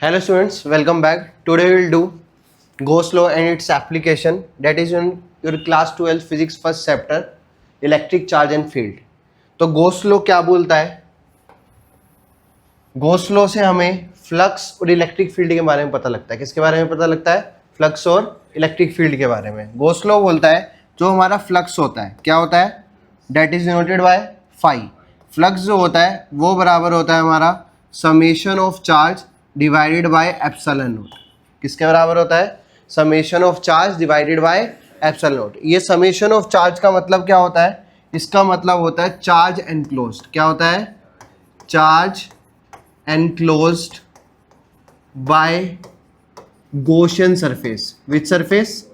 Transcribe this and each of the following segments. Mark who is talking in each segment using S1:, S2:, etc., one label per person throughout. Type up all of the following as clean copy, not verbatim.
S1: Hello students, welcome back. Today we will do Gauss law and its application, that is in your class 12 physics first chapter electric charge and field. तो Gauss law क्या बोलता है? Gauss law से हमें flux और electric field के बारे में पता लगता है. किसके बारे में पता लगता है? फ्लक्स और इलेक्ट्रिक फील्ड के बारे में. Gauss law बोलता है जो हमारा फ्लक्स होता है क्या होता है? That is denoted by phi. Flux जो होता है वो बराबर होता है हमारा summation of charge divided by epsilon not. किसके बराबर होता है? Summation of charge divided by epsilon naught. ये समेशन ऑफ चार्ज का मतलब क्या होता है? इसका मतलब होता है चार्ज एनक्लोज्ड. क्या होता है? Charge enclosed bye Gaussian surface. Which surface?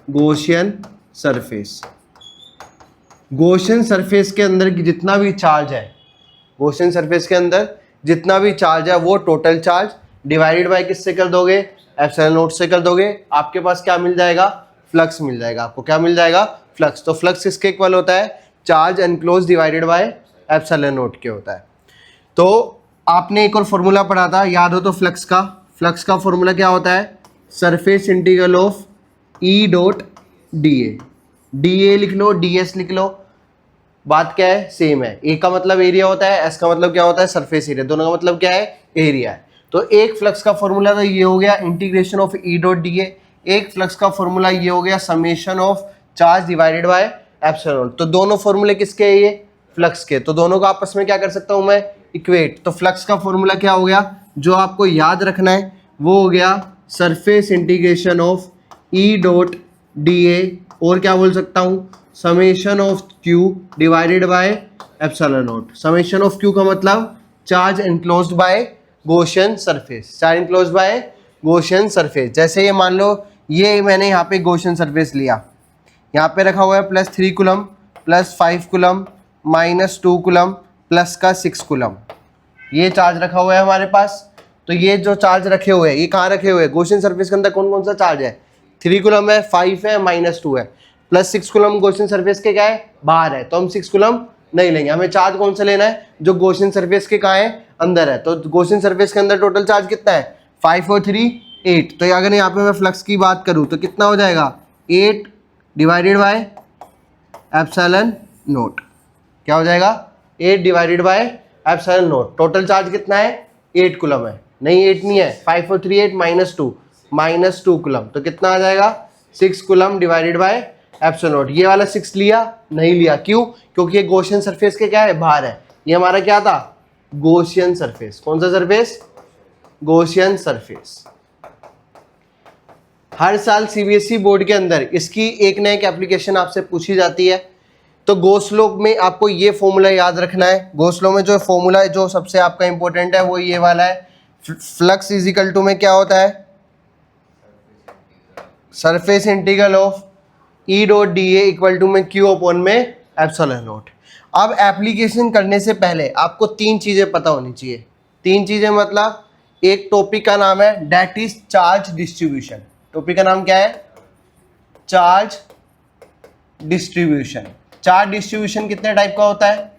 S1: Gaussian surface. Gaussian surface के अंदर की जितना भी चार्ज है, गॉसियन सरफेस के अंदर जितना भी चार्ज है वो टोटल चार्ज डिवाइडेड बाय किससे कर दोगे? एप्सिलॉन नॉट से कर दोगे. आपके पास क्या मिल जाएगा? फ्लक्स मिल जाएगा. आपको क्या मिल जाएगा? फ्लक्स. तो फ्लक्स किसके इक्वल होता है? Charge enclose divided by epsilon not के होता है. तो आपने एक और फॉर्मूला पढ़ा था, याद हो तो फ्लक्स का. फ्लक्स का फॉर्मूला क्या होता है? Surface integral of E dot D A. D A लिख लो, डी एस लिख लो, बात क्या है? सेम है. ए का मतलब एरिया होता है, एस का मतलब क्या होता है? Surface area. दोनों का मतलब क्या है? एरिया है. तो एक फ्लक्स का फॉर्मूला तो ये हो गया integration of E dot D ए. एक फ्लक्स का फॉर्मूला ये हो गया summation of charge divided by epsilon not. तो दोनों फॉर्मूले किसके हैं? ये फ्लक्स के. तो दोनों को आपस में क्या कर सकता हूं मैं? इक्वेट. तो फ्लक्स का फॉर्मूला क्या हो गया जो आपको याद रखना है? वो हो गया surface integration of E dot D ए, और क्या बोल सकता हूं? Summation of Q divided by epsilon not. Summation of Q का मतलब charge enclosed bye Gaussian surface. Charge enclosed bye Gaussian surface. जैसे ये मान लो ये मैंने यहाँ पे गॉसियन सरफेस लिया, यहाँ पे रखा हुआ है +3 कूलम, +5 कूलम, -2 कूलम, प्लस का 6 कूलम. ये चार्ज रखा हुआ है हमारे पास. तो ये जो चार्ज रखे हुए हैं ये कहाँ रखे हुए हैं? गॉसियन सरफेस के अंदर कौन कौन सा चार्ज है? 3 कूलम है, 5 है, -2 है, +6 कूलम गॉसियन सरफेस के क्या है? बाहर है. तो हम 6 कूलम नहीं लेंगे. हमें चार्ज कौन सा लेना है? जो गॉसियन सरफेस के कहाँ है? अंदर है. तो गॉसियन सरफेस के अंदर टोटल चार्ज कितना है? 5 और 3 8. तो अगर यहाँ पे मैं फ्लक्स की बात करूँ तो कितना हो जाएगा? 8 डिवाइडेड बाय एप्सिलॉन नॉट. क्या हो जाएगा? 8 divided by epsilon not. Total charge कितना है? 8 कूलम है. नहीं 8 नहीं है, 5 और 3 8, -2 कूलम. तो कितना आ जाएगा? 6 coulomb divided by epsilon naught. ये वाला 6 लिया? नहीं लिया. क्यों? क्योंकि ये गॉसियन सरफेस के क्या है? बाहर है. ये हमारा क्या था? Gaussian surface. कौन सा सरफेस? Gaussian surface. हर साल सीबीएसई बोर्ड के अंदर इसकी एक न एक एप्लीकेशन आपसे पूछी जाती है. तो गॉस लॉ में आपको ये फॉर्मूला याद रखना है. गॉस लॉ में जो फॉर्मूला है जो सबसे आपका इंपॉर्टेंट है वो ये वाला है. फ्लक्स इज इक्वल टू में क्या होता है? Surface integral of E dot D A equal to में क्यू अपॉन में एप्सिलॉन नॉट. अब एप्लीकेशन करने से पहले आपको 3 चीज़ें पता होनी चाहिए. 3 चीज़ें मतलब एक टॉपिक का नाम है that is charge distribution. Topic का नाम क्या है? Charge distribution. चार्ज डिस्ट्रीब्यूशन कितने टाइप का होता है?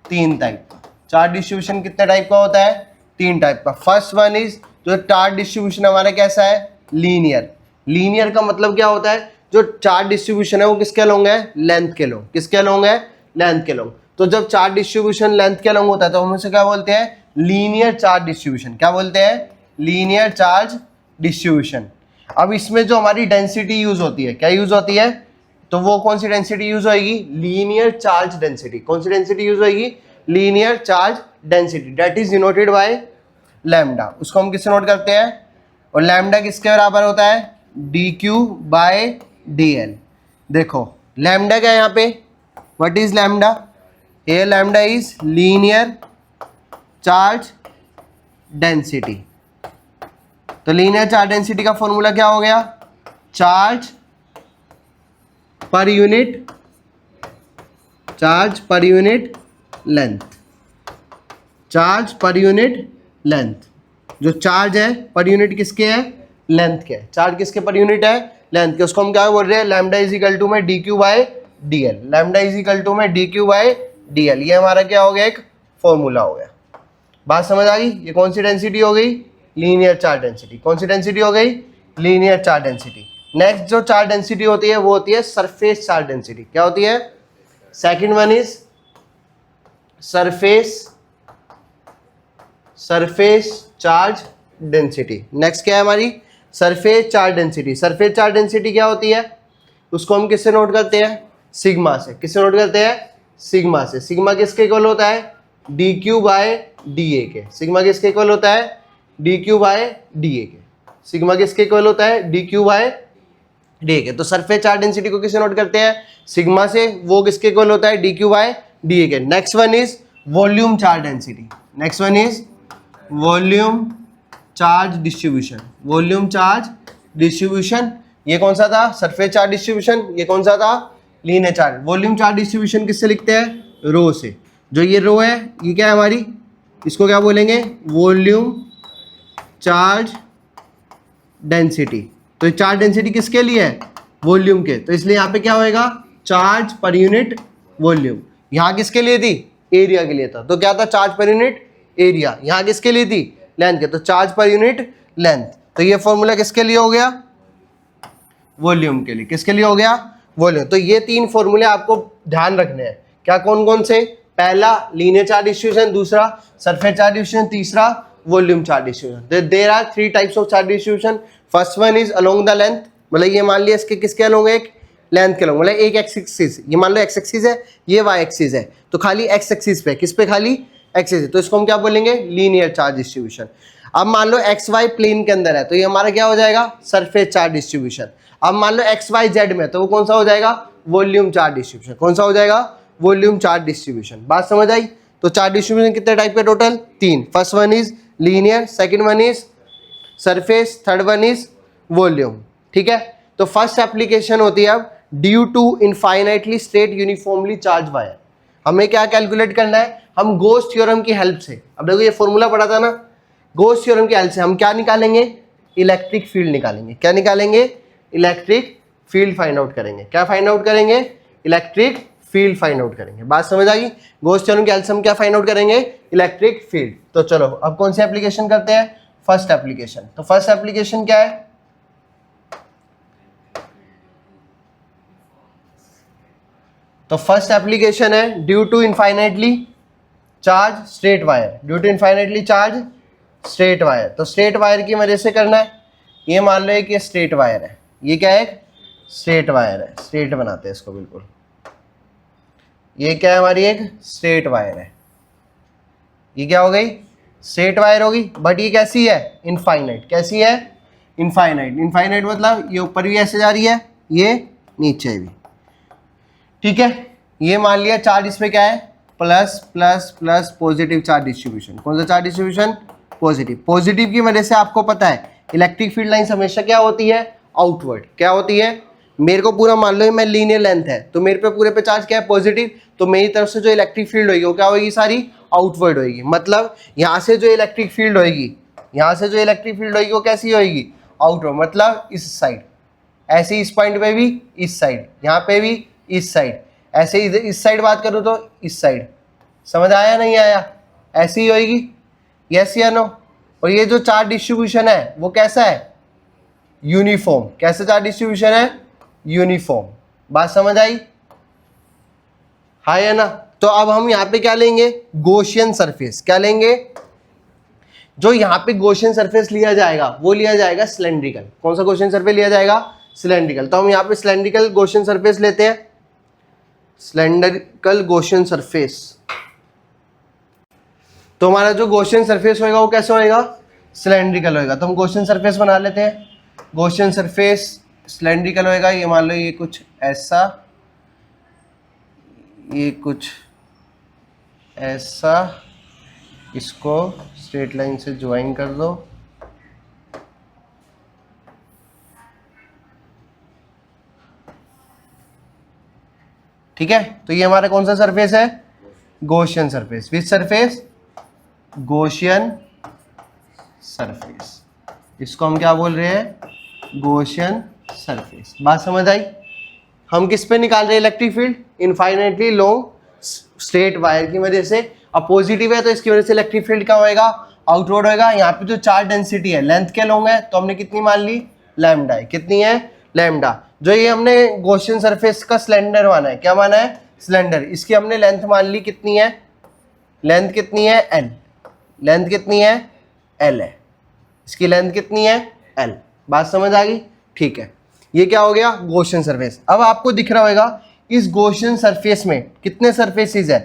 S1: 3 टाइप का. चार्ज डिस्ट्रीब्यूशन कितने टाइप का होता है? 3 टाइप का. फर्स्ट वन इज जो चार्ज डिस्ट्रीब्यूशन हमारा कैसा है? लीनियर. लीनियर का मतलब क्या होता है? जो चार्ज डिस्ट्रीब्यूशन है वो किसके अलोंग है? लेंथ के अलोंग. किसके अलोंग है? लेंथ के अलोंग. तो जब चार्ज डिस्ट्रीब्यूशन लेंथ के अलोंग होता है तो हम उसे क्या बोलते हैं? Linear charge distribution. क्या बोलते हैं? Linear charge distribution. अब इसमें जो हमारी डेंसिटी यूज होती है, क्या यूज होती है? तो वो कौन सी डेंसिटी यूज होगी? Linear charge density. कौन सी डेंसिटी यूज होगी? Linear charge density. That is denoted by lambda. उसको हम किससे नोट करते हैं? और लैम्डा किसके बराबर होता है? dq/dl. देखो लैम्डा क्या है यहाँ पे? What is lambda? A lambda is linear charge density. तो लीनियर चार्ज डेंसिटी का फॉर्मूला क्या हो गया? Charge per unit length. Charge per unit length. जो चार्ज है पर यूनिट किसके है? लेंथ के. चार्ज किसके पर यूनिट है? लेंथ के. उसको हम क्या बोल रहे हैं? लैम्डा इज इक्वल टू में dq/dl. Lambda is equal to में dq/dl. ये हमारा क्या हो गया? एक फॉर्मूला हो गया. बात समझ आ गई? ये कौन सी डेंसिटी हो गई? Linear charge density. कौन सी डेंसिटी हो गई? Linear charge density. नेक्स्ट जो चार्ज डेंसिटी होती है वो होती है सरफेस चार्ज डेंसिटी। क्या होती है? Second one is surface charge density. Next क्या है हमारी? Surface charge density. Surface charge density क्या होती है? उसको हम किससे नोट करते हैं? सिग्मा से। किससे नोट करते हैं? सिग्मा से। सिग्मा किसके इक्वल होता है? D Q by D A के। सिग्मा किसके इक्वल होता है? D Q by D A के। सिग्मा किसके इक्वल होता है? D Q by D A के। तो सरफेस चार्ज डेंसिटी को किससे नोट करते हैं? सिग्मा से। वो किसके इक्वल होता है? D Q by D A के। Next one is volume charge density. Next one is volume charge distribution. Volume charge distribution ये कौन सा था? Surface charge distribution. ये कौन सा था? Linear charge. Volume charge distribution किससे लिखते हैं? रो से। जो ये रो है ये क्या है हमारी? इसको क्या बोलेंगे? Volume charge density. तो ये चार्ज डेंसिटी किसके लिए है? वॉल्यूम के। तो इसलिए यहाँ पे क्या होएगा? Charge per unit volume. यहाँ किसके लिए थी? एरिया के लिए था। तो क्या था? Charge per unit area. यहाँ किसके लिए थी? लेंथ के। तो चार्ज पर यूनिट लेंथ। तो ये फॉर्मूला किसके लिए हो गया? वॉल्यूम के लिए। किसके लिए हो गया? वॉल्यूम। तो ये तीन फॉर्मूले आपको ध्यान रखने हैं। क्या? कौन कौन से? पहला लीनियर चार्ज डिस्ट्रीब्यूशन, दूसरा सरफेस चार्ज डिस्ट्रीब्यूशन, तीसरा volume charge distribution. There are three types of charge distribution. First one is along the length. मतलब ये मान लिया इसके किसके अलोंग? एक लेंथ के अलोंग। मतलब एक एक्स एक्सिस, ये मान लो एक्स एक्सिस है, ये वाई एक्सिस है, तो खाली एक्स एक्सिस पे। किस पे? खाली एक्सिस है। तो इसको हम क्या बोलेंगे? Linear charge distribution. अब मान लो एक्स वाई प्लेन के अंदर है तो ये हमारा क्या हो जाएगा? Surface charge distribution. अब मान लो एक्स वाई जेड में तो वो कौन सा हो जाएगा? Volume charge distribution. कौन सा हो जाएगा? Volume charge distribution. बात समझ आई? तो चार्ज डिस्ट्रीब्यूशन कितने टाइप के? टोटल तीन। First one is linear, second one is surface, third one is volume. ठीक है। तो फर्स्ट एप्लीकेशन होती है अब due to infinitely straight uniformly charge wire. हमें क्या कैलकुलेट करना है? हम गॉस थ्योरम की हेल्प से, अब देखो ये फॉर्मूला पढ़ा था ना, गॉस थ्योरम की हेल्प से हम क्या निकालेंगे? इलेक्ट्रिक फील्ड निकालेंगे। क्या निकालेंगे? इलेक्ट्रिक फील्ड फाइंड आउट करेंगे। क्या फाइंड आउट करेंगे? इलेक्ट्रिक फील्ड फाइंड आउट करेंगे। बात समझ आ गई? गॉस थ्योरम की हेल्प से हम क्या फाइंड आउट करेंगे? Electric field. तो चलो अब कौन सी एप्लीकेशन करते हैं? First application. तो फर्स्ट एप्लीकेशन क्या है? तो फर्स्ट एप्लीकेशन है due to infinitely charge straight wire. Due to infinitely charge straight wire. तो स्ट्रेट वायर की वजह से करना है। ये मान लो कि स्ट्रेट वायर है। ये क्या है? स्ट्रेट वायर है। स्ट्रेट बनाते हैं इसको बिल्कुल। ये क्या है? हमारी एक स्ट्रेट वायर है। ये क्या हो गई? स्ट्रेट वायर होगी। बट ये कैसी है? इनफाइनाइट। कैसी है? इनफाइनाइट। इनफाइनाइट मतलब ये ऊपर भी ऐसे जा रही है, ये नीचे भी। ठीक है। ये मान लिया चार्ज इसमें क्या है? Plus plus plus positive charge distribution. कौन सा चार्ज डिस्ट्रीब्यूशन? पॉजिटिव। पॉजिटिव की वजह से आपको पता है इलेक्ट्रिक फील्ड लाइन हमेशा क्या होती है? आउटवर्ड। क्या होती है? मेरे को पूरा मान लो मैं लीनियर लेंथ है तो मेरे पे पूरे पे चार्ज क्या है? पॉजिटिव। तो मेरी तरफ से जो इलेक्ट्रिक फील्ड होगी वो क्या होगी? सारी आउटवर्ड होगी। मतलब यहाँ से जो इलेक्ट्रिक फील्ड होगी, यहाँ से जो इलेक्ट्रिक फील्ड होगी वो कैसी होगी? आउटवर्ड। मतलब इस साइड, ऐसे इस पॉइंट पे भी इस साइड, यहाँ पे भी इस साइड, ऐसे इस साइड बात करूँ तो इस साइड। समझ आया नहीं आया? ऐसी ही होगी। यस या नो? और ये जो चार्ज डिस्ट्रीब्यूशन है वो कैसा है? यूनिफॉर्म। कैसा चार्ज डिस्ट्रीब्यूशन है? यूनिफॉर्म। बात समझ आई? हाँ या ना? तो अब हम यहाँ पे क्या लेंगे? Gaussian surface. क्या लेंगे? जो यहाँ पे गॉसियन सरफेस लिया जाएगा वो लिया जाएगा सिलेंड्रिकल। कौन सा गॉसियन सरफेस लिया जाएगा? सिलेंड्रिकल। तो हम यहाँ पे सिलेंड्रिकल गॉसियन सरफेस लेते हैं। Cylindrical Gaussian surface. तो हमारा जो गॉसियन सरफेस होएगा वो कैसे होएगा? सिलेंड्रिकल होएगा। तो हम गॉसियन सरफेस बना लेते हैं। गॉसियन सरफेस सिलेंड्रिकल होएगा। ये मान लो ये कुछ ऐसा, ये कुछ ऐसा, इसको स्ट्रेट लाइन से ज्वाइन कर दो। ठीक है। तो ये हमारा कौन सा सरफेस है? Gaussian surface. Which surface? Gaussian surface. इसको हम क्या बोल रहे हैं? Gaussian surface. बात समझ आई? हम किस पे निकाल रहे हैं electric field? Infinitely long straight wire की वजह से। अब पॉजिटिव है तो इसकी वजह से इलेक्ट्रिक फील्ड क्या होएगा? आउटवर्ड होएगा। यहाँ पे जो चार्ज डेंसिटी है, लेंथ के लॉन्ग है, तो हमने कितनी मान ली, लैम्डा है। कितनी है, लैम्डा। जो ये हमने गॉसियन सरफेस का स्लेंडर माना है, क्या माना है, स्लेंडर, इसकी हमने लेंथ मान ली कितनी है, लेंथ कितनी है, एल। लेंथ कितनी है, एल है। इसकी लेंथ कितनी है, एल। बात समझ आ गई, ठीक है। ये क्या हो गया, गॉसियन सरफेस। अब आपको दिख रहा होगा इस गॉसियन सरफेस में कितने सरफेसेस है,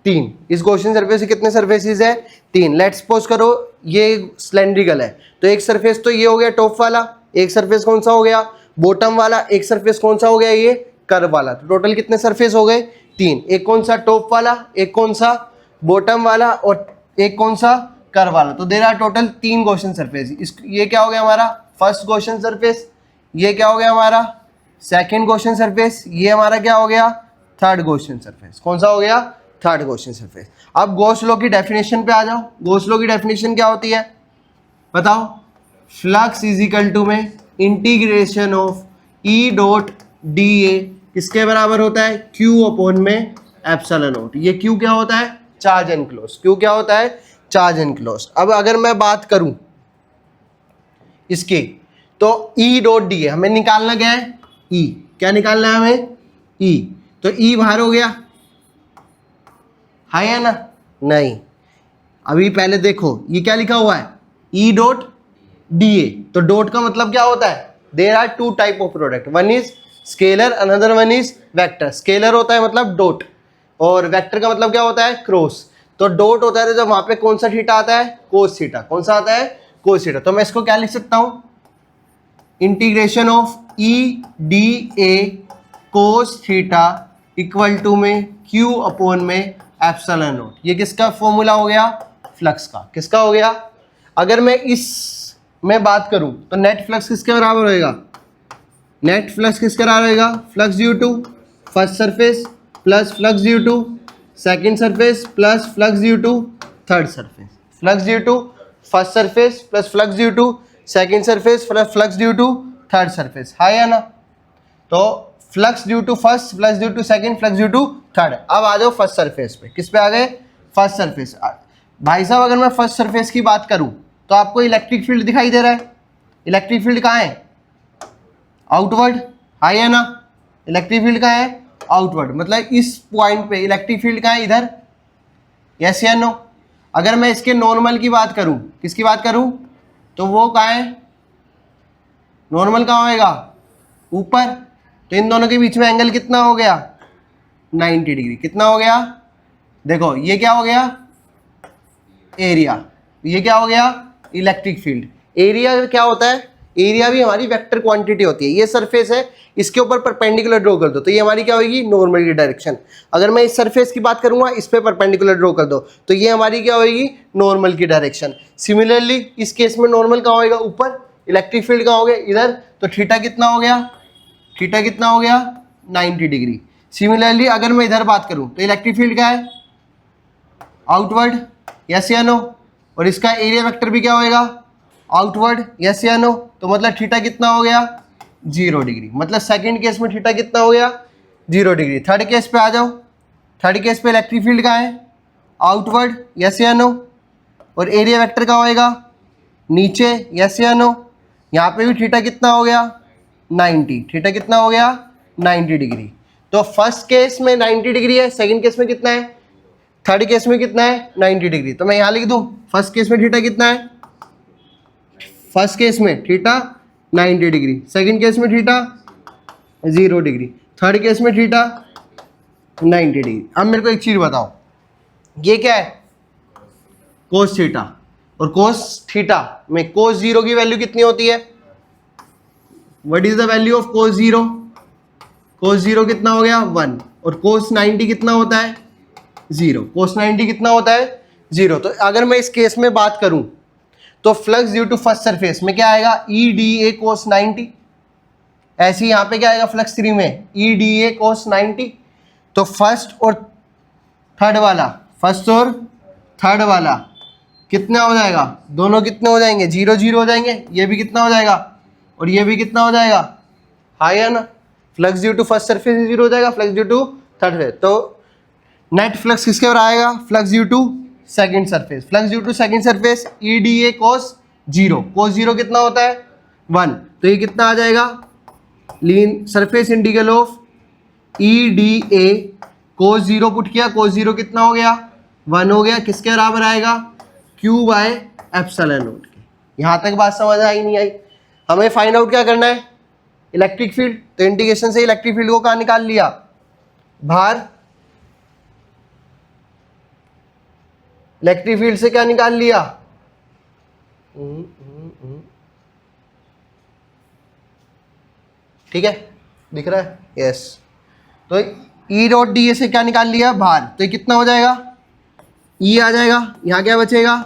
S1: 3। इस गॉसियन सरफेस से कितने सरफेसेस है, 3। लेट्स सपोज करो ये सिलेंड्रिकल है, तो एक सरफेस तो ये हो गया टॉप वाला, एक सरफेस कौन सा हो गया, बॉटम वाला, एक सरफेस कौन सा हो गया, ये कर्व वाला। तो टोटल कितने सरफेस हो गए, 3। एक कौन सा, टॉप वाला, एक कौन सा, बॉटम वाला, और एक कौन सा, कर्व वाला। तो there are total 3 Gaussian surface. ये क्या हो गया हमारा फर्स्ट गॉसियन सरफेस, ये क्या हो गया हमारा सेकंड गॉसियन सरफेस, ये हमारा क्या हो गया थर्ड गॉसियन सरफेस। कौन सा हो गया, थर्ड गॉसियन सरफेस। अब गॉस लॉ की डेफिनेशन पे आ जाओ। गॉस लॉ की डेफिनेशन क्या होती है बताओ, फ्लक्स इज इक्वल टू में integration of E dot D ए किसके बराबर होता है, क्यू अपॉन में एप्सिलॉन नॉट। ये क्यू क्या होता है, चार्ज एनक्लोज। क्यू क्या होता है, चार्ज एनक्लोज। अब अगर मैं बात करूं इसकी, तो ई डॉट डी ए हमें निकालना क्या है, ई। क्या निकालना है हमें, ई। तो ई बाहर हो गया, है ना, नहीं। अभी पहले देखो ये क्या लिखा हुआ है, ई डॉट डी ए। तो डॉट का मतलब क्या होता है, there are 2 type of product, one is scalar, another one is vector. Scalar होता है मतलब डॉट, और वेक्टर का मतलब क्या होता है, क्रॉस। तो डॉट होता है तो जब वहां पे कौन सा थीटा आता है, कोस थीटा। कौन सा आता है, कोस थीटा। तो मैं इसको क्या लिख सकता हूं, integration of E D A cos theta equal to में क्यू अपॉन में एप्सिलॉन नॉट। ये किसका फॉर्मूला हो गया, फ्लक्स का। किसका हो गया, अगर मैं इस में बात करूं तो नेट फ्लक्स किसके बराबर होएगा, नेट फ्लक्स किसके बराबर होएगा, flux due to first surface plus flux due to second surface plus flux due to third surface. Flux due to first surface plus flux due to second surface plus flux due to third surface, है या ना। तो flux due to first, flux due to second, flux due to third. अब आ जाओ first surface पे, किस पे आ गए, फर्स्ट सरफेस। भाई साहब अगर मैं फर्स्ट सरफेस की बात करूं तो आपको इलेक्ट्रिक फील्ड दिखाई दे रहा है। इलेक्ट्रिक फील्ड कहाँ है, आउटवर्ड, है या ना। इलेक्ट्रिक फील्ड कहाँ है, आउटवर्ड। मतलब इस पॉइंट पे इलेक्ट्रिक फील्ड कहाँ है, इधर, यस या नो। अगर मैं इसके नॉर्मल की बात करूं, किसकी बात करूं, तो वो कहाँ है, नॉर्मल कहाँ होएगा, ऊपर। तो इन दोनों के बीच में एंगल कितना हो गया, 90 डिग्री। कितना हो गया, देखो ये क्या हो गया, एरिया। ये क्या हो गया, इलेक्ट्रिक फील्ड। एरिया क्या होता है, एरिया भी हमारी वेक्टर क्वांटिटी होती है। ये सरफेस है, इसके ऊपर परपेंडिकुलर ड्रॉ कर दो तो ये हमारी क्या होगी, नॉर्मल की डायरेक्शन। अगर मैं इस सरफेस की बात करूंगा, इस पे परपेंडिकुलर ड्रॉ कर दो तो ये हमारी क्या होगी, नॉर्मल की डायरेक्शन। सिमिलरली इस केस में नॉर्मल कहाँ होएगा, ऊपर। इलेक्ट्रिक फील्ड कहाँ हो गया, इधर। तो थीटा कितना हो गया, थीटा कितना हो गया, 90 डिग्री। सिमिलरली अगर मैं इधर बात करूं तो इलेक्ट्रिक फील्ड क्या है, आउटवर्ड, यस या नो। और इसका एरिया वेक्टर भी क्या होएगा, आउटवर्ड, यस या नो। तो मतलब थीटा कितना हो गया, 0 डिग्री। मतलब सेकंड केस में थीटा कितना हो गया, 0 डिग्री। थर्ड केस पे आ जाओ, थर्ड केस पे इलेक्ट्रिक फील्ड कहाँ है, आउटवर्ड, यस या नो। और एरिया वेक्टर का होएगा नीचे, यस या नो। यहाँ पे भी थीटा कितना हो गया, 90। थीटा कितना हो गया, 90 डिग्री। तो फर्स्ट केस में 90 डिग्री है, सेकंड केस में कितना है, थर्ड केस में कितना है, 90 डिग्री। तो मैं यहाँ लिख दूँ, फर्स्ट केस में थीटा कितना है, फर्स्ट केस में थीटा 90 डिग्री, सेकंड केस में थीटा 0 डिग्री, थर्ड केस में थीटा 90 डिग्री। अब मेरे को एक चीज़ बताओ, ये क्या है, कोस थीटा। और कोस थीटा में कोस 0 की वैल्यू कितनी होती है, what is the value of cos 0, कोस 0 कितना हो गया, 1। और कोस 90 कितना होता है, 0। कोस 90 कितना होता है, 0। तो अगर मैं इस केस में बात करूं तो flux due to first surface में क्या आएगा, ई डी ए कोस 90। ऐसे ही यहाँ पे क्या आएगा फ्लक्स 3 में, ई डी ए कोस 90। तो फर्स्ट और थर्ड वाला, फर्स्ट और थर्ड वाला कितना हो जाएगा, दोनों कितने हो जाएंगे, 0 0 हो जाएंगे। ये भी कितना हो जाएगा और ये भी कितना हो जाएगा, हाई है ना। Flux due to first surface 0 हो जाएगा, flux due to third surface. तो नेट फ्लक्स किसके बराबर आएगा, flux due to second surface, flux due to second surface E D A cos zero, cos zero कितना होता है 1, तो ये कितना आ जाएगा लीन surface integral of E D A cos zero put किया, कोस जीरो कितना हो गया 1 हो गया, किसके बराबर आएगा Q बाय एप्सिलॉन नॉट के। यहां तक बात समझ आई नहीं आई? हमें फाइंड आउट क्या करना है इलेक्ट्रिक फील्ड, तो इंटीग्रेशन से इलेक्ट्रिक फील्ड को कहां निकाल लिया बाहर, इलेक्ट्रिक फील्ड से क्या निकाल लिया ठीक है दिख रहा है यस, तो ई डॉट डी ए से क्या निकाल लिया बाहर, तो ये कितना हो जाएगा ई आ जाएगा, यहां क्या बचेगा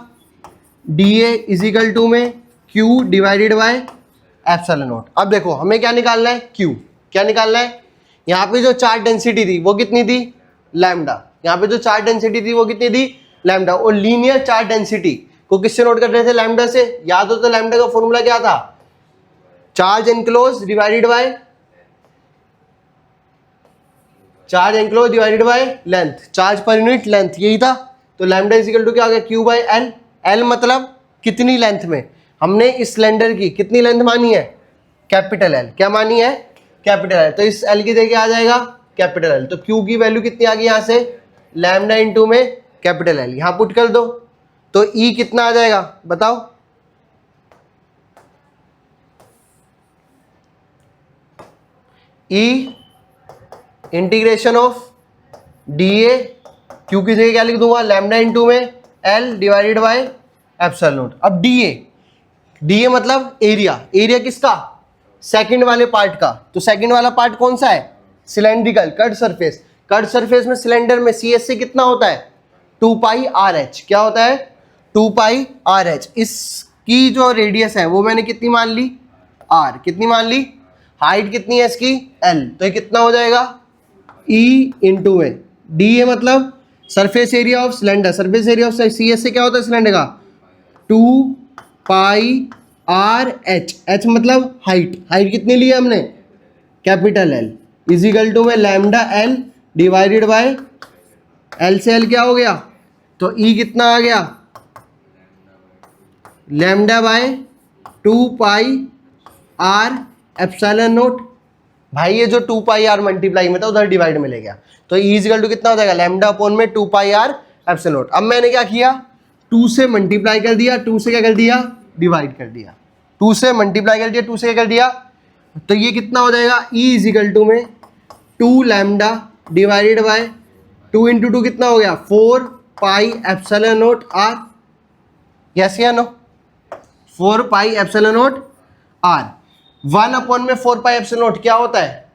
S1: डी ए इजिकल टू में Q divided by epsilon not. अब देखो हमें क्या निकालना है क्यू, क्या निकालना है, यहाँ पे जो चार्ज डेंसिटी थी वो कितनी थी लैम्डा, यहाँ पे जो चार्ज डेंसिटी थी वो कितनी थी लैम्डा, और लीनियर चार्ज डेंसिटी को किससे नोट कर रहे थे लैम्डा से, याद हो तो लैम्डा का फॉर्मूला क्या था charge enclose divided by length, charge per unit length, यही था। तो लैम्डा इजिकल टू क्या आ गया क्यू बाय एल, एल मतलब कितनी लेंथ में, हमने इस सिलेंडर की कितनी लेंथ मानी है कैपिटल एल, क्या मानी है कैपिटल एल, तो इस एल की जगह आ जाएगा कैपिटल एल, तो क्यू की वैल्यू कितनी आ गई यहां से लैम्डा इंटू में कैपिटल एल, यहां पुट कर दो तो ई कितना आ जाएगा बताओ, E integration of D A, Q की जगह क्या लिख दूंगा लैम्डा इंटू में L divided by epsilon not. अब डी ए मतलब एरिया, एरिया किसका सेकंड वाले पार्ट का, तो सेकंड वाला पार्ट कौन सा है cylindrical curved surface, curved surface में सिलेंडर में सी एस से कितना होता है 2 पाई आर एच, क्या होता है 2 पाई आर एच, इसकी जो रेडियस है वो मैंने कितनी मान ली आर, कितनी मान ली, हाइट कितनी है इसकी एल, तो ये कितना हो जाएगा ई इंटू में डी ए मतलब surface area of cylinder, surface area of C S से क्या होता है सिलेंडर का 2 पाई आर एच, एच मतलब हाइट, हाइट कितनी ली है हमने कैपिटल एल इजिकल टू में lambda L divided by L से एल क्या हो गया, तो ई कितना आ गया lambda by 2 pi R epsilon naught, भाई ये जो 2 पाई आर मल्टीप्लाई में था उधर डिवाइड में ले गया, तो ई इजिकल टू कितना हो जाएगा लैम्डा अपॉन में 2 पाई आर एप्सिलॉन नॉट। अब मैंने क्या किया 2 से मल्टीप्लाई कर दिया, 2 से क्या कर दिया डिवाइड कर दिया, 2 से मल्टीप्लाई कर दिया, 2 से क्या कर दिया, तो ये कितना हो जाएगा ई इजिकल टू में 2 लैम्डा डिवाइडेड बाय 2 इंटू 2 कितना हो गया 4 pi epsilon nought R, yes या no 4 pi epsilon nought R, 1 upon में 4 पाई एप्सिलॉन नॉट क्या होता है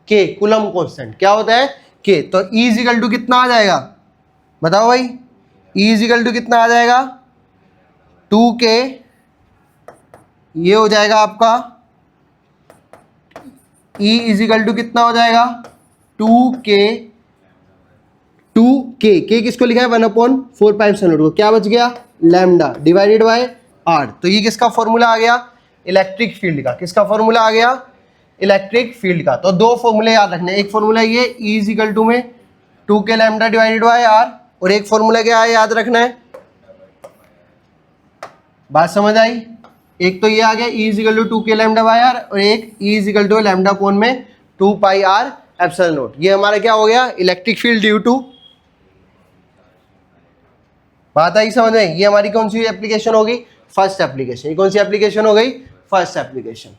S1: के, कूलम कांस्टेंट क्या होता है के, तो ई इजिकल टू कितना आ जाएगा बताओ भाई, ई इजिकल टू कितना आ जाएगा 2K, ये हो जाएगा आपका E इजिकल टू कितना हो जाएगा 2K, K किसको लिखा है 1 अपॉन 4 पाई एप्सिलॉन नॉट को, क्या बच गया लैम्डा डिवाइडेड बाय आर, तो ये किसका फॉर्मूला आ गया इलेक्ट्रिक फील्ड का, किसका फॉर्मूला आ गया इलेक्ट्रिक फील्ड का। तो दो फॉर्मूले याद रखने, एक फॉर्मूला ये E इजिकल टू में 2K lambda divided by R, और एक फॉर्मूला क्या है याद रखना है, बात समझ आई, एक तो ये आ गया E equal to 2K lambda by R, और एक E equal to lambda upon में 2 पाई आर एप्सिलॉन नॉट, ये हमारा क्या हो गया इलेक्ट्रिक फील्ड ड्यू टू, बात आई समझ में, ये हमारी कौन सी एप्लीकेशन होगी फर्स्ट एप्लीकेशन, ये कौन सी एप्लीकेशन हो गई फर्स्ट एप्लीकेशन,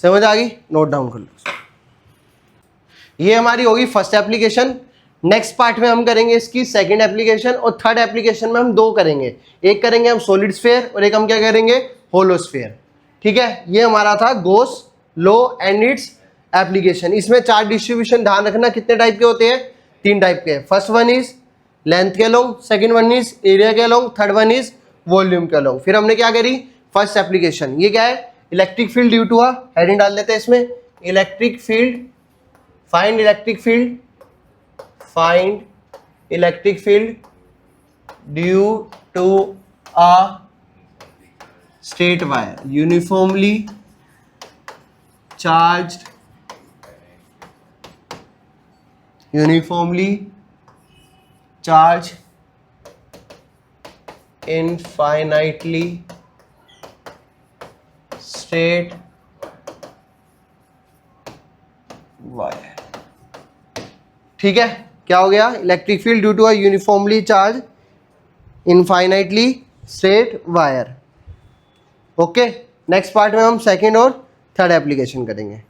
S1: समझ आ गई नोट डाउन कर लो, ये हमारी होगी फर्स्ट एप्लीकेशन। नेक्स्ट पार्ट में हम करेंगे इसकी सेकंड एप्लीकेशन, और थर्ड एप्लीकेशन में हम दो करेंगे, एक करेंगे हम सॉलिड स्फीयर और एक हम क्या करेंगे होलो स्फीयर, ठीक है। ये हमारा था गोस लॉ एंड इट्स एप्लीकेशन। इसमें चार्ज डिस्ट्रीब्यूशन ध्यान रखना कितने टाइप के होते हैं, 3 टाइप के, फर्स्ट वन इज लेंथ के अलोंग, सेकंड वन इज एरिया के अलोंग, थर्ड वन इज वॉल्यूम के अलोंग। फिर हमने क्या करी फर्स्ट एप्लीकेशन, ये क्या है electric field due to, heading डाल देते हैं इसमें electric field, find electric field, find electric field due to a straight wire uniformly charged, uniformly charge infinitely straight wire. ठीक है, क्या हो गया? Electric field due to a uniformly charge infinitely straight wire. Okay, next part में हम second और third application करेंगे।